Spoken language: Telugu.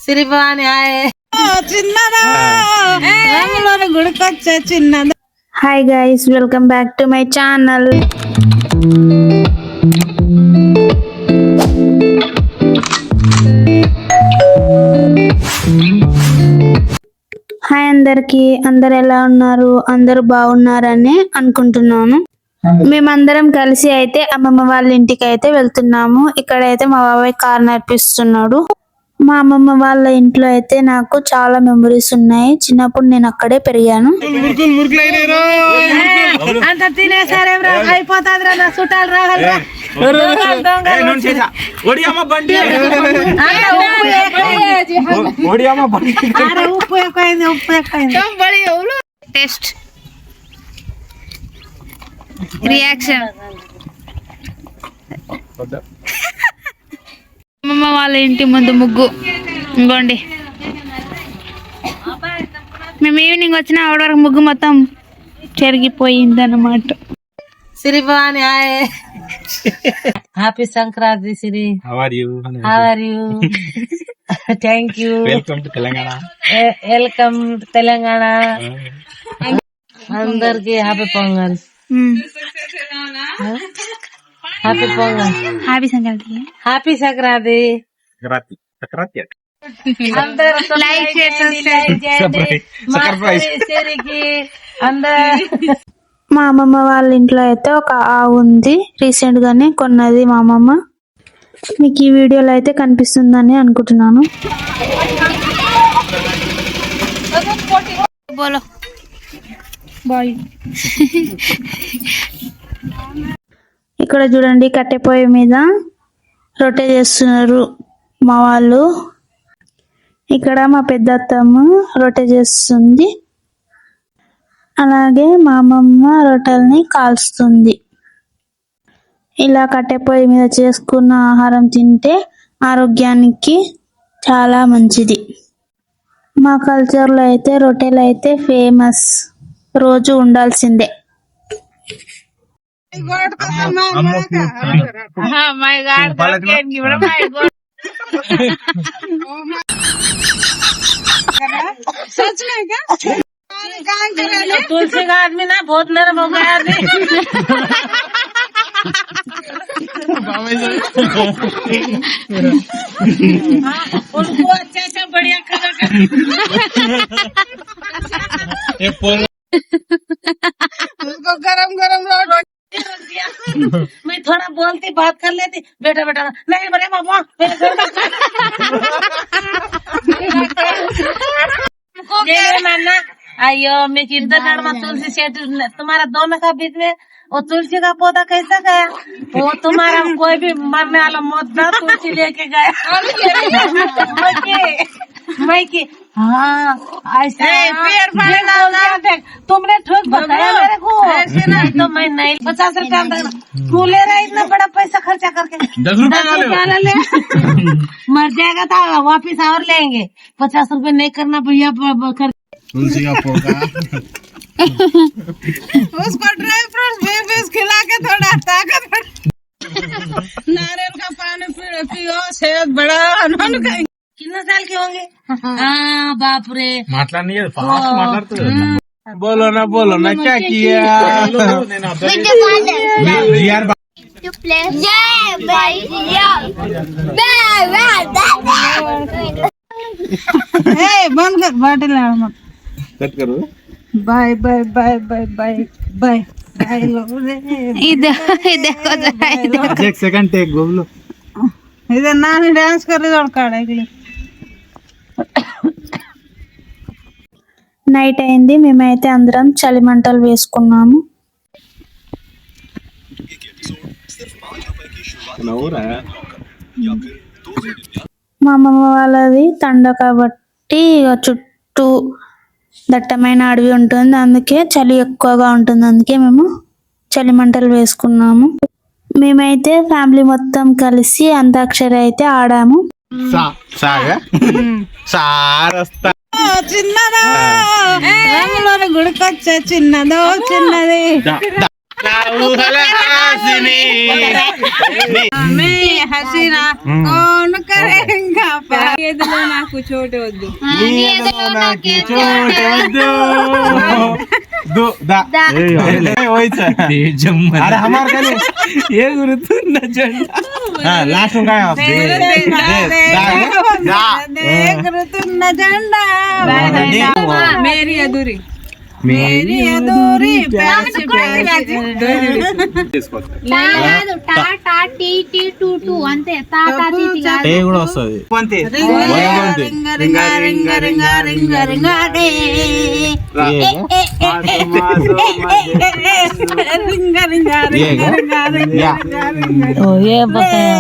సిరిభవాని చిన్నదా గుడికొచ్చే చిన్నదా. Hi guys, welcome back to my channel. Hi అందరికి, అందరు ఎలా ఉన్నారు? అందరూ బాగున్నారని అనుకుంటున్నాను. మేమందరం కలిసి అయితే అమ్మమ్మ వాళ్ళ ఇంటికి అయితే వెళ్తున్నాము. ఇక్కడైతే మా బాబాయ్ కార్ నడిపిస్తున్నాడు. మా అమ్మమ్మ వాళ్ళ ఇంట్లో అయితే నాకు చాలా మెమరీస్ ఉన్నాయి. చిన్నప్పుడు నేను అక్కడే పెరిగాను. Test reaction. అమ్మమ్మ వాళ్ళ ఇంటి ముందు ముగ్గు ఇంకోండి. మేము ఈవినింగ్ వచ్చిన ఆవిడ వరకు ముగ్గు మొత్తం చెరిగిపోయింది అన్నమాట. Siri Bhavani happy Sankranti Siri. How are you thank you. Welcome to Telangana. అందరికి happy Pongal. Happy Pongal, happy Sankranti, happy Sankranti. మా అమ్మమ్మ వాళ్ళ ఇంట్లో అయితే ఒక ఆవు ఉంది. రీసెంట్ గానే కొన్నది మా అమ్మమ్మ. మీకు ఈ వీడియోలో అయితే కనిపిస్తుందని అనుకుంటున్నాను. ఇక్కడ చూడండి, కట్టె పొయ్యి మీద రొట్టె చేస్తున్నారు మా వాళ్ళు. ఇక్కడ మా పెద్ద అత్తమ్మ రొట్టె చేస్తుంది, అలాగే మా అమ్మమ్మ రొట్టెల్ని కాల్స్తుంది. ఇలా కట్టె పొయ్యి మీద చేసుకున్న ఆహారం తింటే ఆరోగ్యానికి చాలా మంచిది. మా కల్చర్లో అయితే రొట్టెలు అయితే ఫేమస్, రోజు ఉండాల్సిందే. सच में क्या? तुलसी का आदमी ना बहुत नरम हो गया आदमी. उनको अच्छा अच्छा बढ़िया खाना उसको गरम गरम रोटी. मैं थोड़ा बोलती, बात कर लेती. बेटा बेटा नहीं बड़े मामा मानना. अयो मैं चिंता में तुलसी सेठ तुम्हारा दोनों का बीच में वो तुलसी का पौधा कैसा गया? वो तुम्हारा कोई भी मरने वाला मौत ना तुलसी लेके गया. मैं की हाँ ऐसे तुमने ठोक बताया मेरे को. ऐसे नहीं तो मैं नहीं. 50 रुपया तू ले रहा है इतना बड़ा पैसा खर्चा करके. 10 रुपया ले मर जाएगा था वापिस और लेंगे. 50 रुपए नहीं करना भैया. तुलसी का पौधा उसको ड्राई फ्रूट्स बेबीज खिला के थोड़ा ताकत. नारियल का पानी पियो, सेहत बड़ा. कितने साल के होंगे? हाँ बाप रे. बोलो ना क्या किया? बंद कर बाटल कट करो. Bye bye bye bye bye bye. एक सेकंड टेक बोलो. इधर नानी डांस कर रही है. నైట్ అయింది, మేమైతే అందరం చలిమంటలు వేసుకున్నాము. మా అమ్మమ్మ వాళ్ళది తండ కాబట్టి చుట్టూ దట్టమైన అడవి ఉంటుంది, అందుకే చలి ఎక్కువగా ఉంటుంది. అందుకే మేము చలిమంటలు వేసుకున్నాము. మేమైతే ఫ్యామిలీ మొత్తం కలిసి అంతాక్షరి అయితే ఆడాము. చిన్నదా గుడికొచ్చే చిన్నదో చిన్నది. హసీనా కౌన్ కరేంగా ఏదిలో నాకు చోటు వద్దు अरे हमार कने ये गुरुतुन्न जंडा लास्ट में काय గురుతున్న జెండా మేరీ అధూరి మేరీ అధూరి ప్యాసి టాటా టీ టీ టూ టూ అంతే టాటా టీ టీ కాదు. ఏ కూడా వస్తది వంతే రింగ రింగ రింగ రింగ రింగ రింగ డే రింగ రింగ రింగ రింగ రింగ या ओ ये बताया